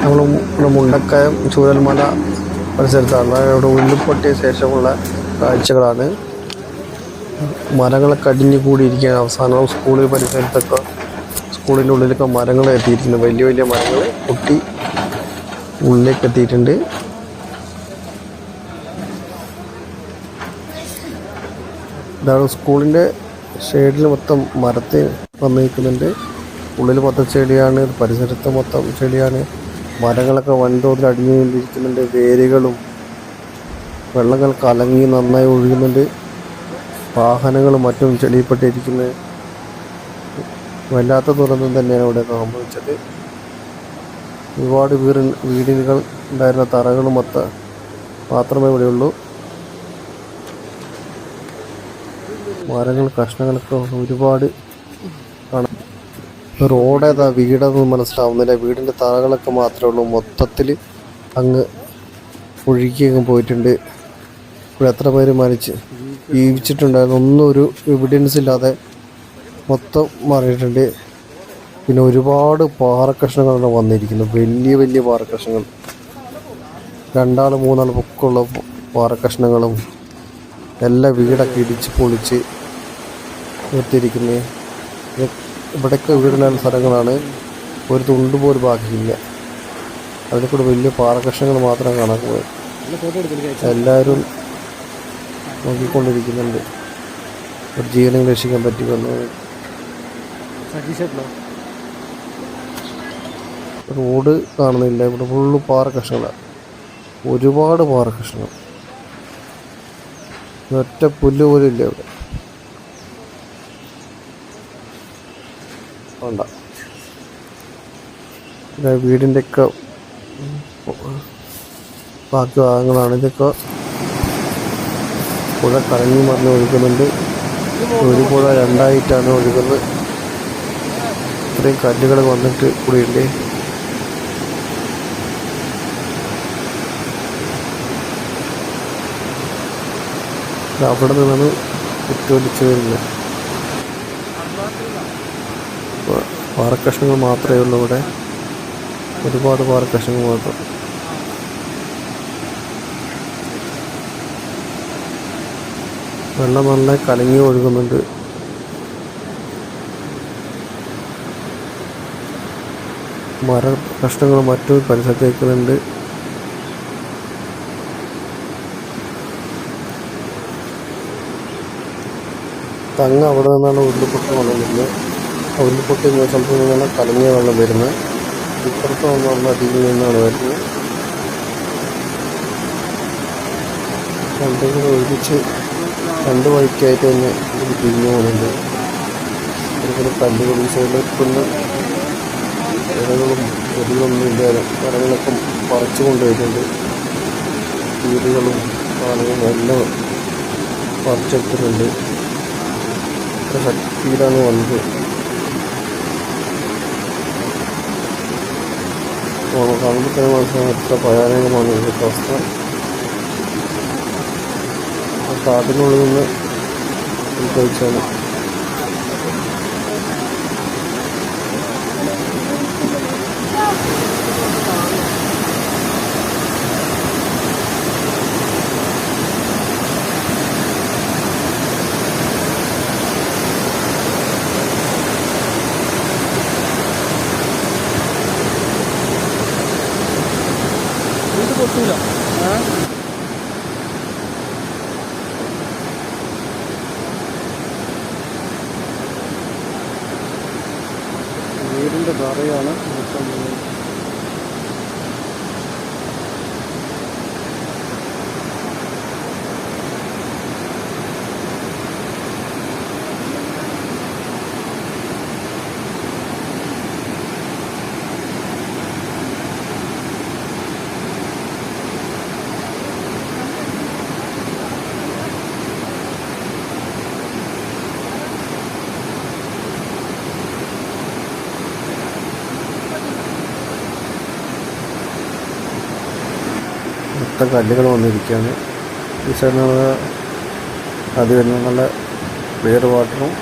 നമ്മൾ മുണ്ടക്കയം ചൂരൽമല പരിസരത്താണ്. ഇവിടെ ഉരുൾപൊട്ടിയ ശേഷമുള്ള കാഴ്ചകളാണ്. മരങ്ങളൊക്കെ അടിഞ്ഞു കൂടിയിരിക്കുകയാണ്. അവസാനം സ്കൂളിൽ പരിസരത്തൊക്കെ സ്കൂളിൻ്റെ ഉള്ളിലൊക്കെ മരങ്ങൾ എത്തിയിട്ടുണ്ട്. വലിയ വലിയ മരങ്ങൾ പൊട്ടി ഉള്ളിലേക്ക് എത്തിയിട്ടുണ്ട്. ഇതാണ് സ്കൂളിൻ്റെ ഷെയ്ഡിൽ മൊത്തം മരത്തിൽ വന്ന് നിൽക്കുന്നുണ്ട്. ഉള്ളിൽ മൊത്തം ചെടിയാണ്, പരിസരത്ത് മൊത്തം ചെടിയാണ്. മരങ്ങളൊക്കെ വൻതോതിൽ അടിഞ്ഞു കൊണ്ടിരിക്കുന്നുണ്ട്. വേരുകളും വെള്ളങ്ങൾ കലങ്ങി നന്നായി ഒഴുകുന്നുണ്ട്. വാഹനങ്ങളും മറ്റും ചെളിപ്പെട്ടിരിക്കുന്നത് വല്ലാത്ത ദുരന്തം തന്നെയാണ് ഇവിടെ സംഭവിച്ചത്. ഒരുപാട് വീടുകൾ ഉണ്ടായിരുന്ന തറകളും മാത്രമേ ഇവിടെയുള്ളൂ. മരങ്ങൾ കഷ്ണങ്ങളൊക്കെ ഒരുപാട് കാണാം. റോഡേതാ വീടെന്ന് മനസ്സിലാവുന്നില്ല. വീടിൻ്റെ തറകളൊക്കെ മാത്രമേ ഉള്ളൂ. മൊത്തത്തിൽ അങ്ങ് ഒഴുകിയങ്ങ് പോയിട്ടുണ്ട്. ഇവിടെ എത്ര പേര് മരിച്ച് ജീവിച്ചിട്ടുണ്ടായിരുന്നു, ഒന്നും ഒരു എവിഡൻസ് ഇല്ലാതെ മൊത്തം മാറിയിട്ടുണ്ട്. പിന്നെ ഒരുപാട് പാറക്കഷ്ണങ്ങളാണ് വന്നിരിക്കുന്നത്. വലിയ വലിയ പാറക്കഷ്ണങ്ങൾ, 2 ആൾ 3 ആൾ പൊക്കമുള്ള പാറക്കഷ്ണങ്ങളും എല്ലാ വീടൊക്കെ ഇടിച്ച് പൊളിച്ച് നിർത്തിയിരിക്കുന്നത്. ഇവിടെയൊക്കെ വീടുണ്ടായിരുന്ന സ്ഥലങ്ങളാണ്. ഒരു തുണ്ട് പോലും ബാക്കിയില്ല. അതിൽ കൂടെ വലിയ പാറക്കഷ്ണങ്ങൾ മാത്രം കാണാൻ പോയത്. എല്ലാവരും നോക്കിക്കൊണ്ടിരിക്കുന്നുണ്ട്. ഒരു ജീവനം രക്ഷിക്കാൻ പറ്റുമെന്ന്. റോഡ് കാണുന്നില്ല. ഇവിടെ ഫുള്ള് പാറക്കഷ്ണങ്ങളാണ്, ഒരുപാട് പാറക്കഷ്ണങ്ങൾ. ഒറ്റ പുല്ല് പോലും ഇല്ല ഇവിടെ. വേണ്ട, വീടിൻ്റെയൊക്കെ ബാക്കി ഭാഗങ്ങളാണ്. ഇതൊക്കെ പുഴ കറങ്ങി മറിഞ്ഞ് ഒഴുകുന്നുണ്ട്. ഒരു പുഴ 2ആയിട്ടാണ് ഒഴുകുന്നത്. ഇത്രയും കല്ലുകൾ വന്നിട്ട് കൂടിയുണ്ട്. അവിടെ നിന്നാണ് കുത്തിയൊലിച്ച് വരുന്നത്. പാറക്കഷ്ണങ്ങൾ മാത്രമേ ഉള്ളൂ ഇവിടെ, ഒരുപാട് പാറക്കഷ്ണങ്ങൾ മാത്രം. വെള്ളം നന്നായി കലങ്ങി ഒഴുകുന്നുണ്ട്. മര കഷ്ണങ്ങൾ മറ്റു പരിസരത്തേക്കുന്നുണ്ട്. തങ്ങ അവിടെ നിന്നാണ് ഉരുൾപൊട്ടി വെള്ളം വരുന്നത്. ഉരുൾപൊട്ടി സ്ഥലത്ത് നിന്നാണ് കലങ്ങിയ വെള്ളം വരുന്നത്. ഇപ്പുറത്ത് വന്നുള്ള അടിയിൽ നിന്നാണ് വരുന്നത്. രണ്ടും ഒരുമിച്ച് 2 വഴിക്കായിട്ട് തന്നെ ഇത് പിരിഞ്ഞു പോകുന്നുണ്ട്. ഒരുപാട് കല്ലുകളും സൈഡിലെത്തുന്ന ഇലകളും ചെടികളൊന്നും ഇല്ലാതെ മരങ്ങളൊക്കെ പറിച്ചു കൊണ്ടുപോയിട്ടുണ്ട്. വീടുകളും ആളുകളും എല്ലാം പറിച്ചെടുത്തിട്ടുണ്ട്. ഇത്ര ശക്തിയിലാണ് വന്നത്. കാണുമ്പോൾ തന്നെ മനസ്സിലാകും എത്ര ഭയാനകമാണ് ഇവിടുത്തെ അവസ്ഥ. കാട്ടിനുള്ളിൽ നിന്ന് ഉത്ഭവിച്ചാണ്. പൊട്ടൂല. വീടിൻ്റെ തറയാണ് മൊത്തം. മൊത്തം കല്ലുകൾ വന്നിരിക്കുകയാണ്. ഈ സൈഡിൽ അത് വരുന്ന നല്ല ക്ലിയർ വാട്ടറും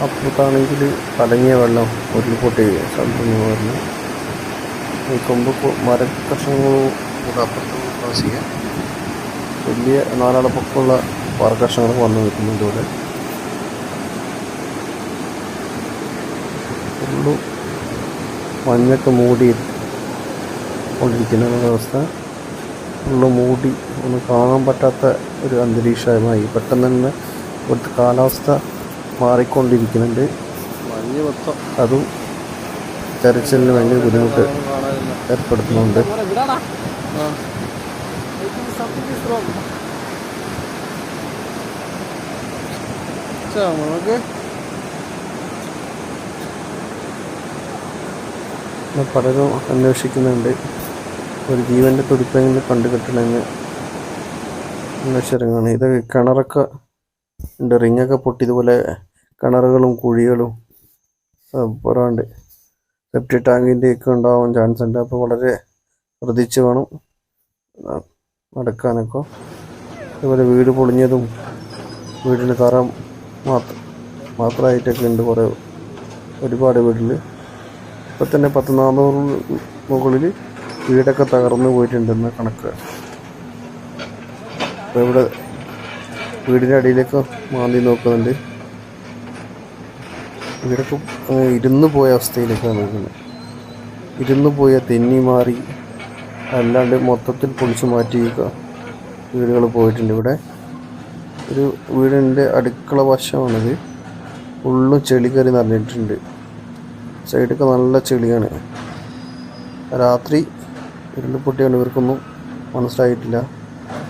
അപ്പുറത്താണെങ്കിൽ കലങ്ങിയ വെള്ളം ഉരുൾപൊട്ടി സ്ഥലത്തുനിന്ന് പറഞ്ഞു. ഈ കൊമ്പ് മരക്കഷ്ണങ്ങളും കൂടെ അപ്പുറത്ത് ക്രോസ് ചെയ്യാം. വലിയ നാലാള പൊക്കമുള്ള പാറക്കഷ്ണങ്ങൾ വന്നു നിൽക്കുന്നുണ്ട് ഇവിടെ. ഫുള്ളും മഞ്ഞൊക്കെ മൂടി കൊണ്ടിരിക്കുന്ന അവസ്ഥ. ഫുള്ള് മൂടി ഒന്നും കാണാൻ പറ്റാത്ത ഒരു അന്തരീക്ഷമായി. പെട്ടെന്ന് തന്നെ ഇവിടുത്തെ കാലാവസ്ഥ മാറിക്കൊണ്ടിരിക്കുന്നുണ്ട്. മഞ്ഞ് മൊത്തം അതും തെരച്ചിലിന് ഭയങ്കര ബുദ്ധിമുട്ട് ഏർപ്പെടുത്തുന്നുണ്ട്. നമുക്ക് പലരും അന്വേഷിക്കുന്നുണ്ട്. ഒരു ജീവൻ്റെ തുടിപ്പെങ്കിലും കണ്ടുകിട്ടണമെന്ന് അന്വേഷിച്ചിറങ്ങുകയാണ്. ഇത് കിണറൊക്കെ ഉണ്ട്, റിങ്ങൊക്കെ പൊട്ടി ഇതുപോലെ കിണറുകളും കുഴികളും പോരാണ്ട് സെപ്റ്റി ടാങ്കിൻ്റെയൊക്കെ ഉണ്ടാവാൻ ചാൻസ് ഉണ്ട്. അപ്പോൾ വളരെ ശ്രദ്ധിച്ച് വേണം നടക്കാനൊക്കെ. അതുപോലെ വീട് പൊളിഞ്ഞതും വീടിന് തറ മാത്രമായിട്ടൊക്കെ ഉണ്ട് ഒരുപാട് വീട്ടിൽ. ഇപ്പം തന്നെ 100-400 മുകളിൽ വീടൊക്കെ തകർന്നു പോയിട്ടുണ്ടെന്ന് കണക്ക്. അപ്പോൾ ഇവിടെ വീടിൻ്റെ അടിയിലേക്ക് മാന്തി നോക്കുന്നുണ്ട്. വീടൊക്കെ ഇരുന്ന് പോയ അവസ്ഥയിലേക്കാണ് നോക്കുന്നത്. ഇരുന്ന് പോയ തെന്നി മാറി അല്ലാണ്ട് മൊത്തത്തിൽ പൊളിച്ചു മാറ്റി വീടുകൾ പോയിട്ടുണ്ട്. ഇവിടെ ഒരു വീടിൻ്റെ അടുക്കള വശമാണിത്. ഫുള്ളും ചെളി കയറി നിറഞ്ഞിട്ടുണ്ട്. സൈഡൊക്കെ നല്ല ചെളിയാണ്. രാത്രി ഉരുൾപൊട്ടിയാണ്, ഇവർക്കൊന്നും മനസ്സിലായിട്ടില്ല.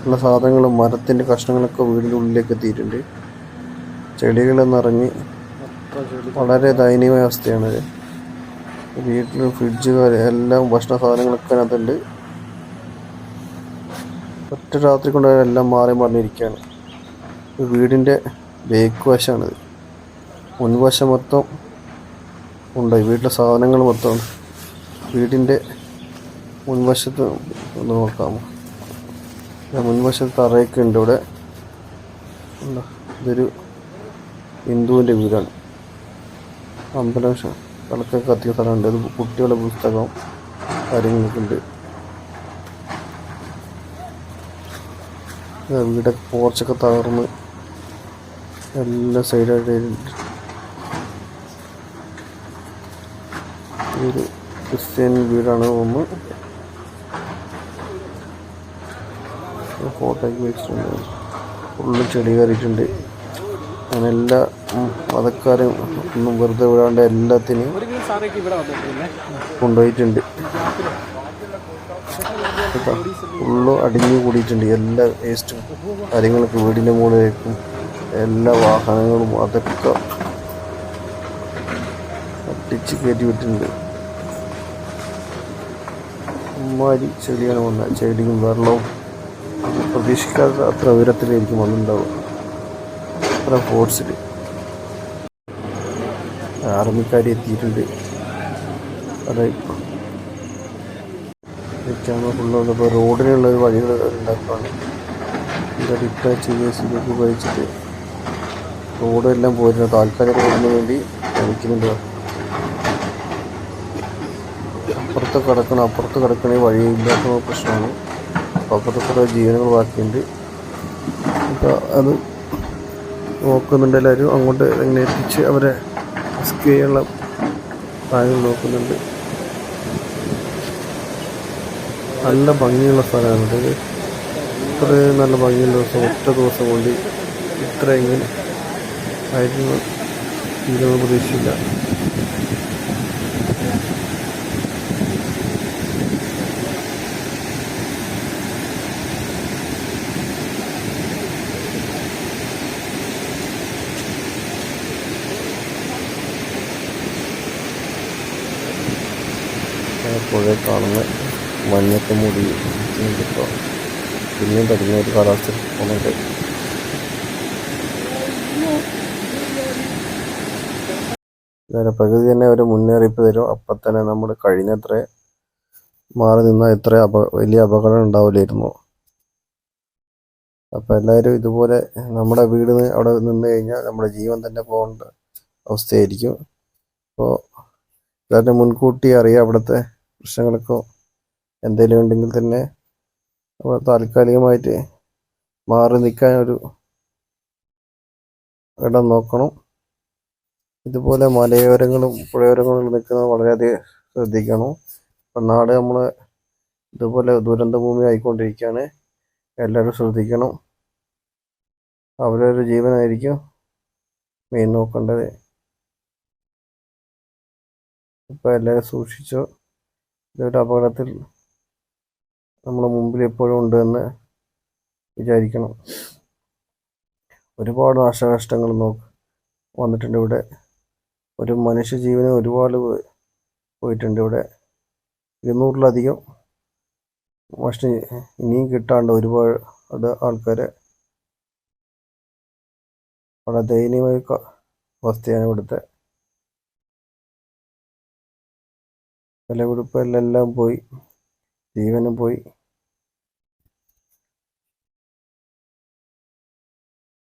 ഉള്ള സാധനങ്ങളും മരത്തിൻ്റെ കഷ്ണങ്ങളൊക്കെ വീടിൻ്റെ ഉള്ളിലേക്ക് എത്തിയിട്ടുണ്ട്. ചെടികൾ നിറഞ്ഞ് വളരെ ദയനീയമായ അവസ്ഥയാണത്. വീട്ടിൽ ഫ്രിഡ്ജ് എല്ലാം ഭക്ഷണ സാധനങ്ങളൊക്കെ അതിനകത്തുണ്ട്. ഒറ്റ രാത്രി കൊണ്ട് എല്ലാം മാറി മറിഞ്ഞിരിക്കുകയാണ്. വീടിൻ്റെ ബേക്ക് വശമാണിത്. മുൻവശം മൊത്തം ഉണ്ട്. വീട്ടിലെ സാധനങ്ങൾ മൊത്തം വീടിൻ്റെ മുൻവശത്ത് ഒന്ന് നോക്കാമോ? മുൻവശത്ത് തറയൊക്കെ ഉണ്ട് ഇവിടെ. ഇതൊരു ഹിന്ദുവിൻ്റെ വീടാണ്. അമ്പലം വിളക്കൊക്കെ കത്തിയ സ്ഥലമുണ്ട്. ഇത് കുട്ടികളുടെ പുസ്തകം കാര്യങ്ങളൊക്കെ ഉണ്ട്. വീടൊക്കെ പോർച്ചൊക്കെ തകർന്ന് എല്ലാ സൈഡായിട്ട് ഒരു ക്രിസ്ത്യൻ വീടാണ് ഒന്ന് ഫോട്ടോയ്ക്ക് വെച്ചിട്ടുണ്ട്. ഫുള്ള് ചെടി കയറിയിട്ടുണ്ട്. അങ്ങനെ എല്ലാ മതക്കാരും ഒന്നും വെറുതെ വിടാണ്ട് എല്ലാത്തിനെയും കൊണ്ടുപോയിട്ടുണ്ട്. ഫുള്ള് അടിഞ്ഞു കൂടിയിട്ടുണ്ട്. എല്ലാ വേസ്റ്റും കാര്യങ്ങളൊക്കെ വീടിൻ്റെ മുകളിലേക്കും എല്ലാ വാഹനങ്ങളും അതൊക്കെ അടിച്ച് കയറ്റി വിട്ടിട്ടുണ്ട്. അമ്മാരി ചെടിയാണ് വന്നത്. ചെടിയും വെള്ളവും പ്രതീക്ഷിക്കാത്ത അത്ര ഉയരത്തിലായിരിക്കും വന്നിട്ടുണ്ടാവുക. അത്ര ഫോഴ്സിൽ ആർമിക്കാർ എത്തിയിട്ടുണ്ട്. ക്യാമറ ഫുള്ളുള്ളപ്പോൾ റോഡിലുള്ള ഒരു വഴികൾ ഉണ്ടാക്കുകയാണ്. ഡിറ്റാച്ച് കേസിലേക്ക് ഉപയോഗിച്ചിട്ട് റോഡെല്ലാം പോയിരുന്നു. താൽക്കാലിക റോഡിന് വേണ്ടി ശ്രമിക്കുന്നുണ്ട്. അപ്പുറത്ത് കിടക്കണ വഴിയില്ലാത്ത പ്രശ്നമാണ്. അപ്പോൾ അപ്പുറത്ത് കുറേ ജീവനുകൾ ബാക്കിയുണ്ട്. അപ്പോൾ അത് നോക്കുന്നുണ്ട് എല്ലാവരും. അങ്ങോട്ട് എങ്ങനെ എത്തിച്ച് അവരെ റെസ്ക്യൂ ചെയ്യാനുള്ള കാര്യങ്ങൾ നോക്കുന്നുണ്ട്. നല്ല ഭംഗിയുള്ള സ്ഥലമാണ് ഇത്. ഇത്രയും നല്ല ഭംഗിയുള്ള ദിവസം ഒറ്റ ദിവസം കൊണ്ട് ഇത്ര ഇങ്ങനെ ആയിരുന്നു തീരുമാനം പ്രതീക്ഷിച്ചില്ല. പുഴ കാണുന്ന മഞ്ഞൊക്കെ മൂടി ഇപ്പോൾ പിന്നെയും പറ്റുന്ന ഒരു കാലാവസ്ഥ പോകുന്നുണ്ട്. പ്രകൃതി തന്നെ ഒരു മുന്നറിയിപ്പ് തരും. അപ്പം തന്നെ നമ്മൾ കഴിഞ്ഞത്ര മാറി നിന്നാൽ ഇത്ര വലിയ അപകടം ഉണ്ടാവില്ലായിരുന്നു. അപ്പം എല്ലാവരും ഇതുപോലെ നമ്മുടെ വീട് അവിടെ നിന്ന് കഴിഞ്ഞാൽ നമ്മുടെ ജീവൻ തന്നെ പോകേണ്ട അവസ്ഥയായിരിക്കും. അപ്പോൾ അതിന് മുൻകൂട്ടി അറിയാം അവിടുത്തെ പ്രശ്നങ്ങളൊക്കെ എന്തെങ്കിലും ഉണ്ടെങ്കിൽ തന്നെ നമ്മൾ താൽക്കാലികമായിട്ട് മാറി നിൽക്കാൻ ഒരു ഇടം നോക്കണം. ഇതുപോലെ മലയോരങ്ങളും പുഴയോരങ്ങളും നിൽക്കുന്നത് വളരെയധികം ശ്രദ്ധിക്കണം. ഇപ്പം നാട് നമ്മൾ ഇതുപോലെ ദുരന്തഭൂമി ആയിക്കൊണ്ടിരിക്കുകയാണ്. എല്ലാവരും ശ്രദ്ധിക്കണം. അവരൊരു ജീവനായിരിക്കും മെയിൻ നോക്കേണ്ടത്. ഇപ്പം എല്ലാവരും സൂക്ഷിച്ചോ. ഇതൊരു അപകടത്തിൽ നമ്മുടെ മുമ്പിൽ എപ്പോഴും ഉണ്ട് എന്ന് വിചാരിക്കണം. ഒരുപാട് നാശനഷ്ടങ്ങൾ വന്നിട്ടുണ്ട് ഇവിടെ. ഒരു മനുഷ്യജീവന് ഒരുപാട് പോയിട്ടുണ്ട് ഇവിടെ. 200-ലധികം ഇനിയും കിട്ടാണ്ട് ഒരുപാട് ആൾക്കാരെ. വളരെ ദയനീയമായ അവസ്ഥയാണ് ഇവിടുത്തെ. വിലപിടിപ്പെല്ലാം പോയി, ജീവനും പോയി.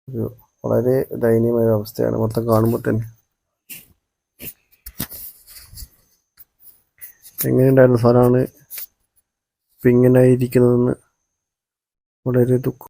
ഒരു വളരെ ദയനീയമായ അവസ്ഥയാണ് മൊത്തം കാണുമ്പോൾ തന്നെ. എങ്ങനെയുണ്ടായിരുന്ന സാധനമാണ് ഇപ്പം ഇങ്ങനെ ഇരിക്കുന്നതെന്ന് വളരെ ദുഃഖം.